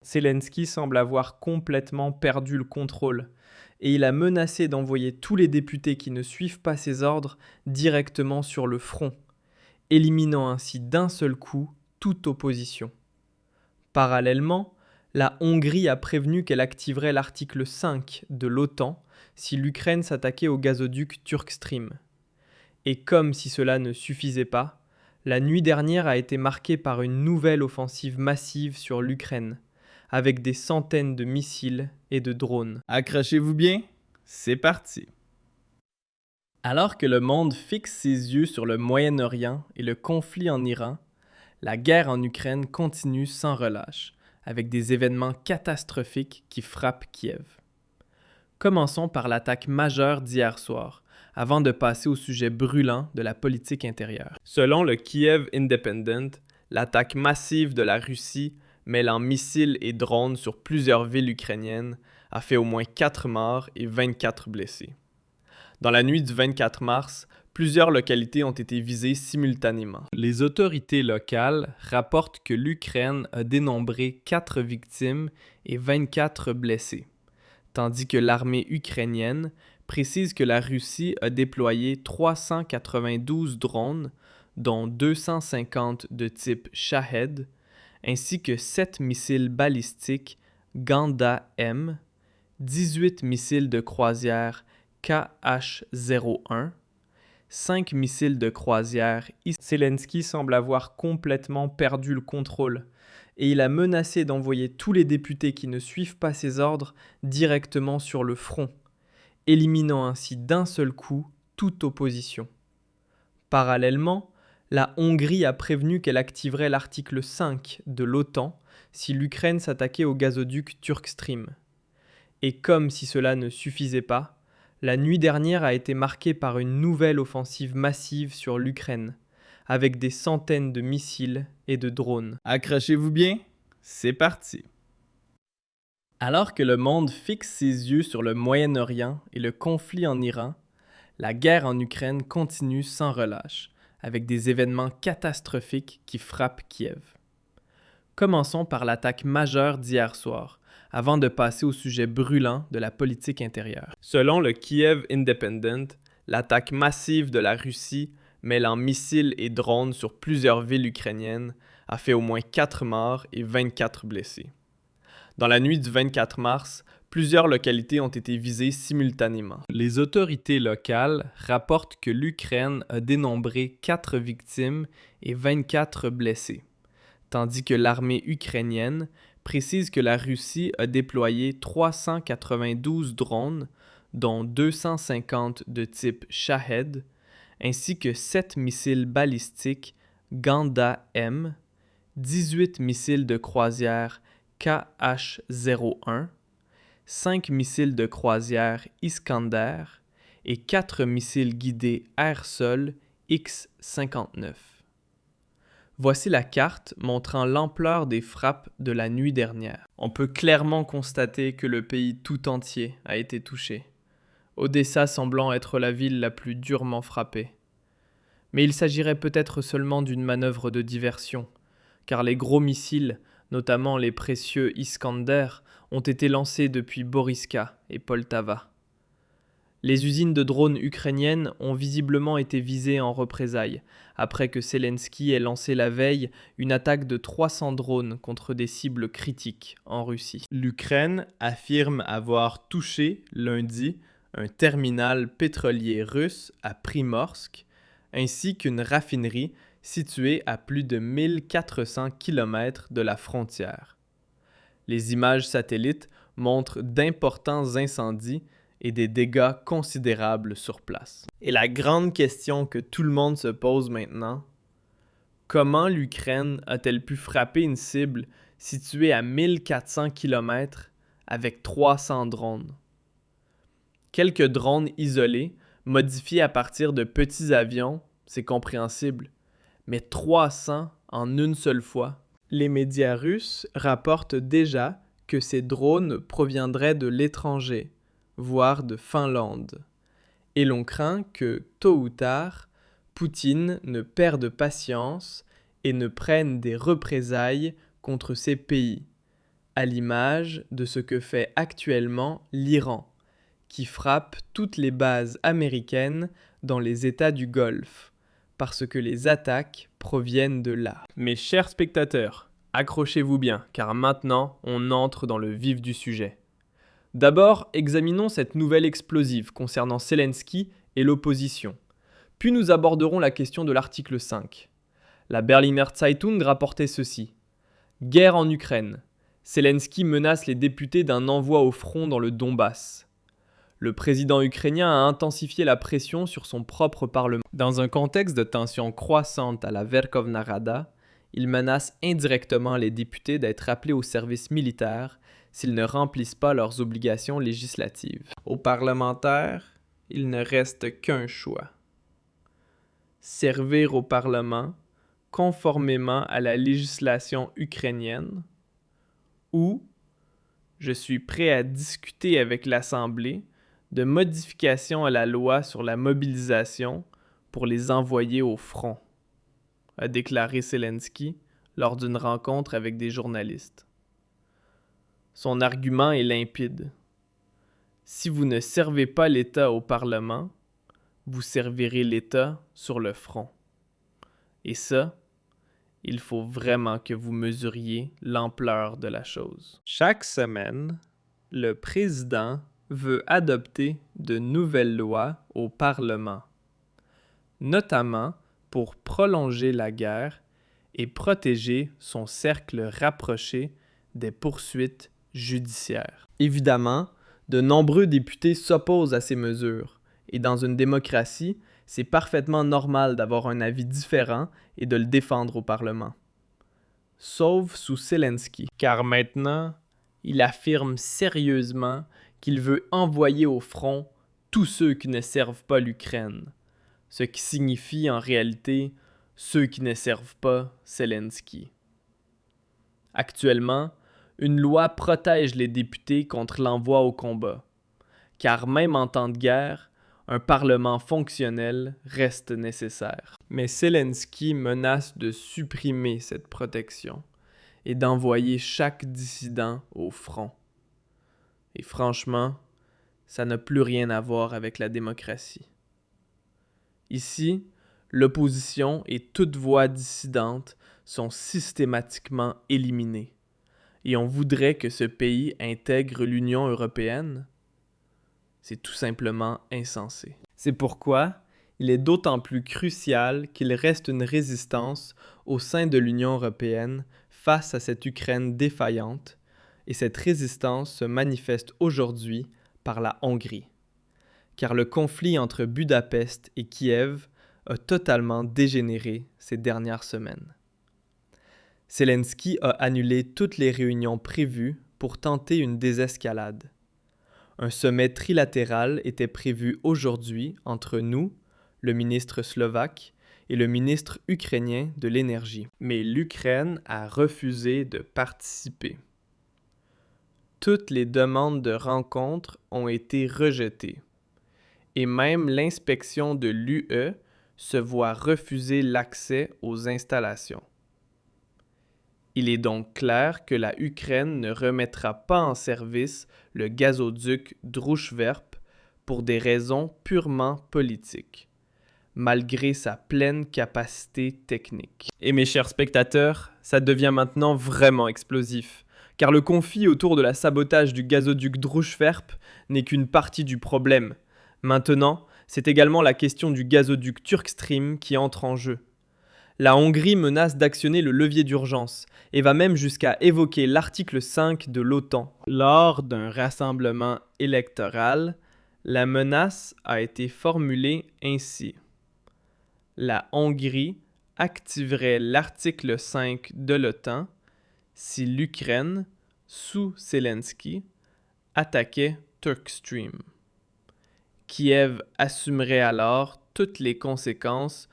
Zelensky semble avoir complètement perdu le contrôle et il a menacé d'envoyer tous les députés qui ne suivent pas ses ordres directement sur le front, éliminant ainsi d'un seul coup toute opposition. Parallèlement, la Hongrie a prévenu qu'elle activerait l'article 5 de l'OTAN si l'Ukraine s'attaquait au gazoduc Turk Stream. Et comme si cela ne suffisait pas, la nuit dernière a été marquée par une nouvelle offensive massive sur l'Ukraine, avec des centaines de missiles et de drones. Accrochez-vous bien, c'est parti. Alors que le monde fixe ses yeux sur le Moyen-Orient et le conflit en Iran, la guerre en Ukraine continue sans relâche, avec des événements catastrophiques qui frappent Kiev. Commençons par l'attaque majeure d'hier soir, avant de passer au sujet brûlant de la politique intérieure. Selon le Kiev Independent, l'attaque massive de la Russie, mêlant missiles et drones sur plusieurs villes ukrainiennes, a fait au moins 4 morts et 24 blessés. Dans la nuit du 24 mars, plusieurs localités ont été visées simultanément. Les autorités locales rapportent que l'Ukraine a dénombré 4 victimes et 24 blessés, tandis que l'armée ukrainienne précise que la Russie a déployé 392 drones, dont 250 de type Shahed, ainsi que 7 missiles balistiques Ganda-M, 18 missiles de croisière KH-01, 5 missiles de croisière. Zelensky semble avoir complètement perdu le contrôle et il a menacé d'envoyer tous les députés qui ne suivent pas ses ordres directement sur le front, éliminant ainsi d'un seul coup toute opposition. Parallèlement, la Hongrie a prévenu qu'elle activerait l'article 5 de l'OTAN si l'Ukraine s'attaquait au gazoduc Turk Stream. Et comme si cela ne suffisait pas, la nuit dernière a été marquée par une nouvelle offensive massive sur l'Ukraine, avec des centaines de missiles et de drones. Accrochez-vous bien, c'est parti. Alors que le monde fixe ses yeux sur le Moyen-Orient et le conflit en Iran, la guerre en Ukraine continue sans relâche, avec des événements catastrophiques qui frappent Kiev. Commençons par l'attaque majeure d'hier soir, avant de passer au sujet brûlant de la politique intérieure. Selon le Kiev Independent, l'attaque massive de la Russie, mêlant missiles et drones sur plusieurs villes ukrainiennes, a fait au moins 4 morts et 24 blessés. Dans la nuit du 24 mars, plusieurs localités ont été visées simultanément. Les autorités locales rapportent que l'Ukraine a dénombré 4 victimes et 24 blessés, tandis que l'armée ukrainienne précise que la Russie a déployé 392 drones, dont 250 de type Shahed, ainsi que 7 missiles balistiques Ganda-M, 18 missiles de croisière KH-01, 5 missiles de croisière Iskander et 4 missiles guidés air-sol X-59. Voici la carte montrant l'ampleur des frappes de la nuit dernière. On peut clairement constater que le pays tout entier a été touché, Odessa semblant être la ville la plus durement frappée. Mais il s'agirait peut-être seulement d'une manœuvre de diversion, car les gros missiles, notamment les précieux Iskander, ont été lancés depuis Boryska et Poltava. Les usines de drones ukrainiennes ont visiblement été visées en représailles, après que Zelensky ait lancé la veille une attaque de 300 drones contre des cibles critiques en Russie. L'Ukraine affirme avoir touché lundi un terminal pétrolier russe à Primorsk, ainsi qu'une raffinerie située à plus de 1400 km de la frontière. Les images satellites montrent d'importants incendies et des dégâts considérables sur place. Et la grande question que tout le monde se pose maintenant, comment l'Ukraine a-t-elle pu frapper une cible située à 1400 km avec 300 drones? Quelques drones isolés, modifiés à partir de petits avions, c'est compréhensible, mais 300 en une seule fois. Les médias russes rapportent déjà que ces drones proviendraient de l'étranger, voire de Finlande. Et l'on craint que, tôt ou tard, Poutine ne perde patience et ne prenne des représailles contre ces pays, à l'image de ce que fait actuellement l'Iran, qui frappe toutes les bases américaines dans les États du Golfe, parce que les attaques proviennent de là. Mes chers spectateurs, accrochez-vous bien, car maintenant on entre dans le vif du sujet. D'abord, examinons cette nouvelle explosive concernant Zelensky et l'opposition. Puis nous aborderons la question de l'article 5. La Berliner Zeitung rapportait ceci. Guerre en Ukraine. Zelensky menace les députés d'un envoi au front dans le Donbass. Le président ukrainien a intensifié la pression sur son propre parlement. Dans un contexte de tension croissante à la Verkhovna Rada, il menace indirectement les députés d'être appelés au service militaire s'ils ne remplissent pas leurs obligations législatives. Aux parlementaires, il ne reste qu'un choix. Servir au Parlement conformément à la législation ukrainienne ou je suis prêt à discuter avec l'Assemblée de modifications à la loi sur la mobilisation pour les envoyer au front, a déclaré Zelensky lors d'une rencontre avec des journalistes. Son argument est limpide. Si vous ne servez pas l'État au Parlement, vous servirez l'État sur le front. Et ça, il faut vraiment que vous mesuriez l'ampleur de la chose. Chaque semaine, le président veut adopter de nouvelles lois au Parlement, notamment pour prolonger la guerre et protéger son cercle rapproché des poursuites judiciaires. Évidemment, de nombreux députés s'opposent à ces mesures, et dans une démocratie, c'est parfaitement normal d'avoir un avis différent et de le défendre au Parlement. Sauf sous Zelensky, car maintenant, il affirme sérieusement qu'il veut envoyer au front tous ceux qui ne servent pas l'Ukraine, ce qui signifie en réalité ceux qui ne servent pas Zelensky. Actuellement, une loi protège les députés contre l'envoi au combat, car même en temps de guerre, un parlement fonctionnel reste nécessaire. Mais Zelensky menace de supprimer cette protection et d'envoyer chaque dissident au front. Et franchement, ça n'a plus rien à voir avec la démocratie. Ici, l'opposition et toute voix dissidente sont systématiquement éliminées. Et on voudrait que ce pays intègre l'Union européenne? C'est tout simplement insensé. C'est pourquoi il est d'autant plus crucial qu'il reste une résistance au sein de l'Union européenne face à cette Ukraine défaillante, et cette résistance se manifeste aujourd'hui par la Hongrie, car le conflit entre Budapest et Kiev a totalement dégénéré ces dernières semaines. Zelensky a annulé toutes les réunions prévues pour tenter une désescalade. Un sommet trilatéral était prévu aujourd'hui entre nous, le ministre slovaque, et le ministre ukrainien de l'énergie. Mais l'Ukraine a refusé de participer. Toutes les demandes de rencontre ont été rejetées. Et même l'inspection de l'UE se voit refuser l'accès aux installations. Il est donc clair que la Ukraine ne remettra pas en service le gazoduc Druzhverb pour des raisons purement politiques, malgré sa pleine capacité technique. Et mes chers spectateurs, ça devient maintenant vraiment explosif, car le conflit autour de la sabotage du gazoduc Druzhverb n'est qu'une partie du problème. Maintenant, c'est également la question du gazoduc Turkstream qui entre en jeu. La Hongrie menace d'actionner le levier d'urgence et va même jusqu'à évoquer l'article 5 de l'OTAN. Lors d'un rassemblement électoral, la menace a été formulée ainsi. La Hongrie activerait l'article 5 de l'OTAN si l'Ukraine, sous Zelensky, attaquait Turkstream. Kiev assumerait alors toutes les conséquences